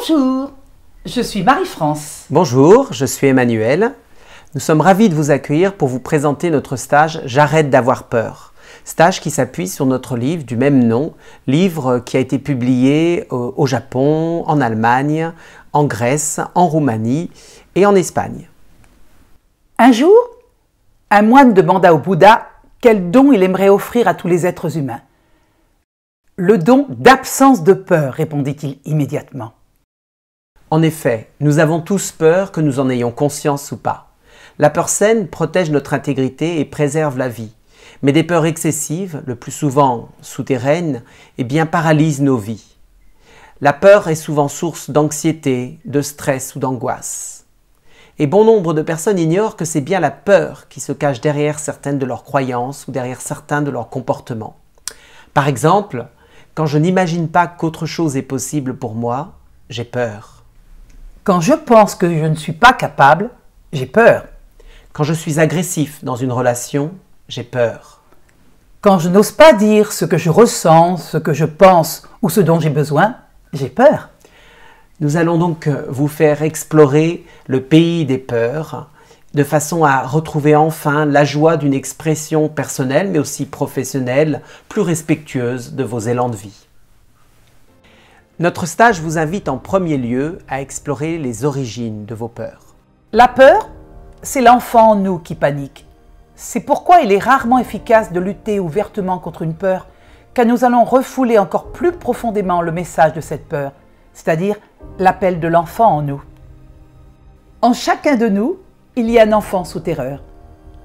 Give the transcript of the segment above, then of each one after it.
Bonjour, je suis Marie-France. Bonjour, je suis Emmanuel. Nous sommes ravis de vous accueillir pour vous présenter notre stage « J'arrête d'avoir peur ». Stage qui s'appuie sur notre livre du même nom, livre qui a été publié au Japon, en Allemagne, en Grèce, en Roumanie et en Espagne. Un jour, un moine demanda au Bouddha quel don il aimerait offrir à tous les êtres humains. « Le don d'absence de peur », répondit-il immédiatement. En effet, nous avons tous peur, que nous en ayons conscience ou pas. La peur saine protège notre intégrité et préserve la vie. Mais des peurs excessives, le plus souvent souterraines, paralysent nos vies. La peur est souvent source d'anxiété, de stress ou d'angoisse. Et bon nombre de personnes ignorent que c'est bien la peur qui se cache derrière certaines de leurs croyances ou derrière certains de leurs comportements. Par exemple, quand je n'imagine pas qu'autre chose est possible pour moi, j'ai peur. Quand je pense que je ne suis pas capable, j'ai peur. Quand je suis agressif dans une relation, j'ai peur. Quand je n'ose pas dire ce que je ressens, ce que je pense ou ce dont j'ai besoin, j'ai peur. Nous allons donc vous faire explorer le pays des peurs, de façon à retrouver enfin la joie d'une expression personnelle, mais aussi professionnelle, plus respectueuse de vos élans de vie. Notre stage vous invite en premier lieu à explorer les origines de vos peurs. La peur, c'est l'enfant en nous qui panique. C'est pourquoi il est rarement efficace de lutter ouvertement contre une peur, car nous allons refouler encore plus profondément le message de cette peur, c'est-à-dire l'appel de l'enfant en nous. En chacun de nous, il y a un enfant sous terreur,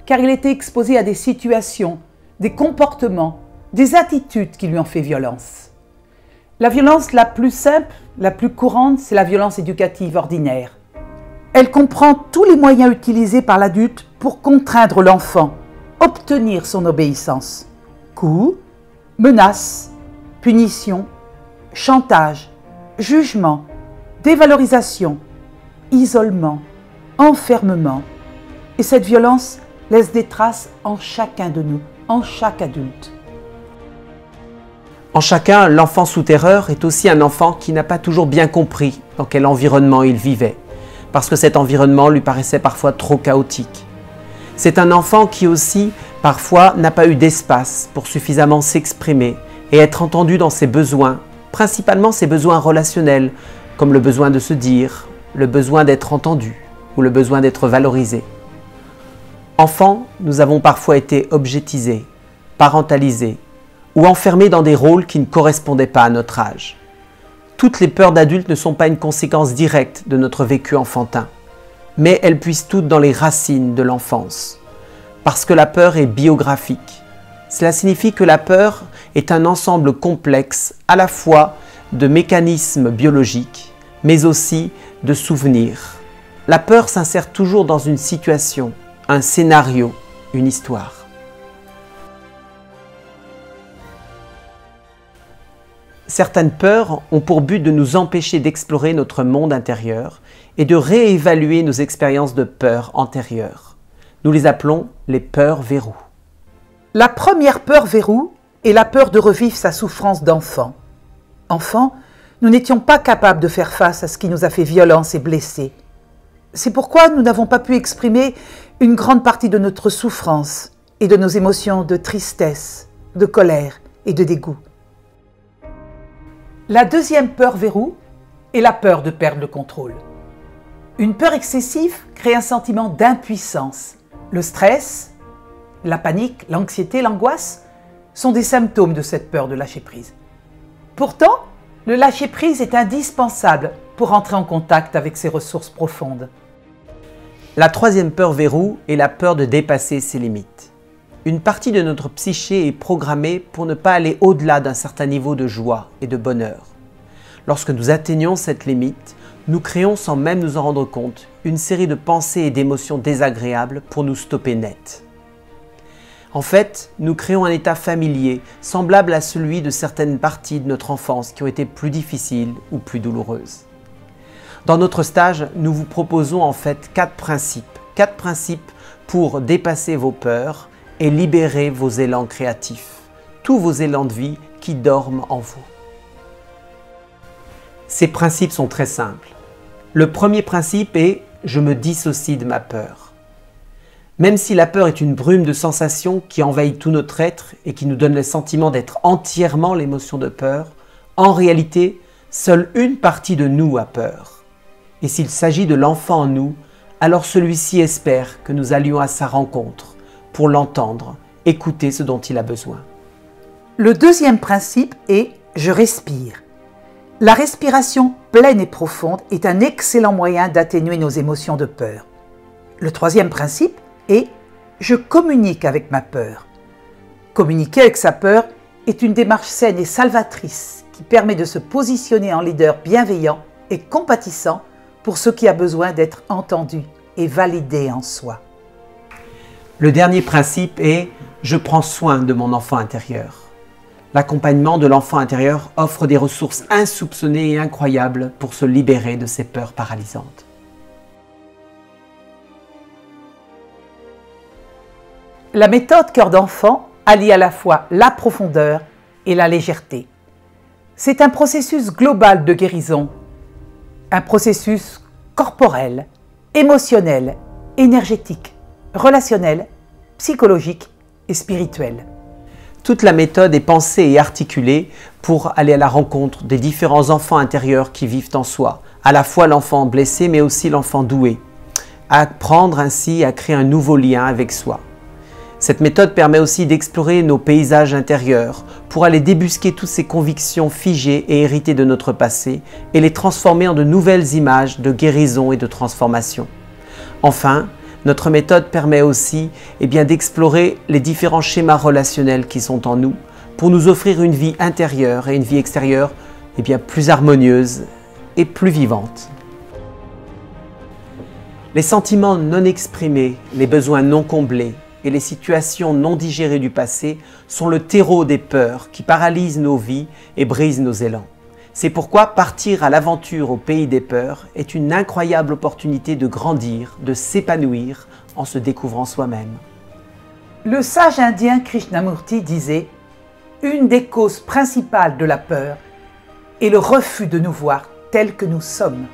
car il était exposé à des situations, des comportements, des attitudes qui lui ont fait violence. La violence la plus simple, la plus courante, c'est la violence éducative ordinaire. Elle comprend tous les moyens utilisés par l'adulte pour contraindre l'enfant, obtenir son obéissance. Coups, menaces, punitions, chantage, jugement, dévalorisation, isolement, enfermement. Et cette violence laisse des traces en chacun de nous, en chaque adulte. En chacun, l'enfant sous terreur est aussi un enfant qui n'a pas toujours bien compris dans quel environnement il vivait, parce que cet environnement lui paraissait parfois trop chaotique. C'est un enfant qui aussi, parfois, n'a pas eu d'espace pour suffisamment s'exprimer et être entendu dans ses besoins, principalement ses besoins relationnels, comme le besoin de se dire, le besoin d'être entendu ou le besoin d'être valorisé. Enfant, nous avons parfois été objetisés, parentalisés, ou enfermés dans des rôles qui ne correspondaient pas à notre âge. Toutes les peurs d'adultes ne sont pas une conséquence directe de notre vécu enfantin, mais elles puisent toutes dans les racines de l'enfance. Parce que la peur est biographique. Cela signifie que la peur est un ensemble complexe à la fois de mécanismes biologiques, mais aussi de souvenirs. La peur s'insère toujours dans une situation, un scénario, une histoire. Certaines peurs ont pour but de nous empêcher d'explorer notre monde intérieur et de réévaluer nos expériences de peur antérieures. Nous les appelons les peurs verrous. La première peur verrou est la peur de revivre sa souffrance d'enfant. Enfant, nous n'étions pas capables de faire face à ce qui nous a fait violence et blessés. C'est pourquoi nous n'avons pas pu exprimer une grande partie de notre souffrance et de nos émotions de tristesse, de colère et de dégoût. La deuxième peur verrou est la peur de perdre le contrôle. Une peur excessive crée un sentiment d'impuissance. Le stress, la panique, l'anxiété, l'angoisse sont des symptômes de cette peur de lâcher prise. Pourtant, le lâcher prise est indispensable pour entrer en contact avec ses ressources profondes. La troisième peur verrou est la peur de dépasser ses limites. Une partie de notre psyché est programmée pour ne pas aller au-delà d'un certain niveau de joie et de bonheur. Lorsque nous atteignons cette limite, nous créons sans même nous en rendre compte une série de pensées et d'émotions désagréables pour nous stopper net. En fait, nous créons un état familier semblable à celui de certaines parties de notre enfance qui ont été plus difficiles ou plus douloureuses. Dans notre stage, nous vous proposons en fait 4 principes pour dépasser vos peurs et libérer vos élans créatifs, tous vos élans de vie qui dorment en vous. Ces principes sont très simples. Le premier principe est « je me dissocie de ma peur ». Même si la peur est une brume de sensations qui envahit tout notre être et qui nous donne le sentiment d'être entièrement l'émotion de peur, en réalité, seule une partie de nous a peur. Et s'il s'agit de l'enfant en nous, alors celui-ci espère que nous allions à sa rencontre pour l'entendre, écouter ce dont il a besoin. Le deuxième principe est « je respire ». La respiration pleine et profonde est un excellent moyen d'atténuer nos émotions de peur. Le troisième principe est « je communique avec ma peur ». Communiquer avec sa peur est une démarche saine et salvatrice qui permet de se positionner en leader bienveillant et compatissant pour ce qui a besoin d'être entendu et validé en soi. Le dernier principe est « je prends soin de mon enfant intérieur ». L'accompagnement de l'enfant intérieur offre des ressources insoupçonnées et incroyables pour se libérer de ses peurs paralysantes. La méthode cœur d'enfant allie à la fois la profondeur et la légèreté. C'est un processus global de guérison, un processus corporel, émotionnel, énergétique, relationnel, psychologique et spirituel. Toute la méthode est pensée et articulée pour aller à la rencontre des différents enfants intérieurs qui vivent en soi, à la fois l'enfant blessé mais aussi l'enfant doué, à apprendre ainsi à créer un nouveau lien avec soi. Cette méthode permet aussi d'explorer nos paysages intérieurs pour aller débusquer toutes ces convictions figées et héritées de notre passé et les transformer en de nouvelles images de guérison et de transformation. Enfin, notre méthode permet aussi d'explorer les différents schémas relationnels qui sont en nous pour nous offrir une vie intérieure et une vie extérieure plus harmonieuse et plus vivante. Les sentiments non exprimés, les besoins non comblés et les situations non digérées du passé sont le terreau des peurs qui paralysent nos vies et brisent nos élans. C'est pourquoi partir à l'aventure au pays des peurs est une incroyable opportunité de grandir, de s'épanouir en se découvrant soi-même. Le sage indien Krishnamurti disait « Une des causes principales de la peur est le refus de nous voir tels que nous sommes ».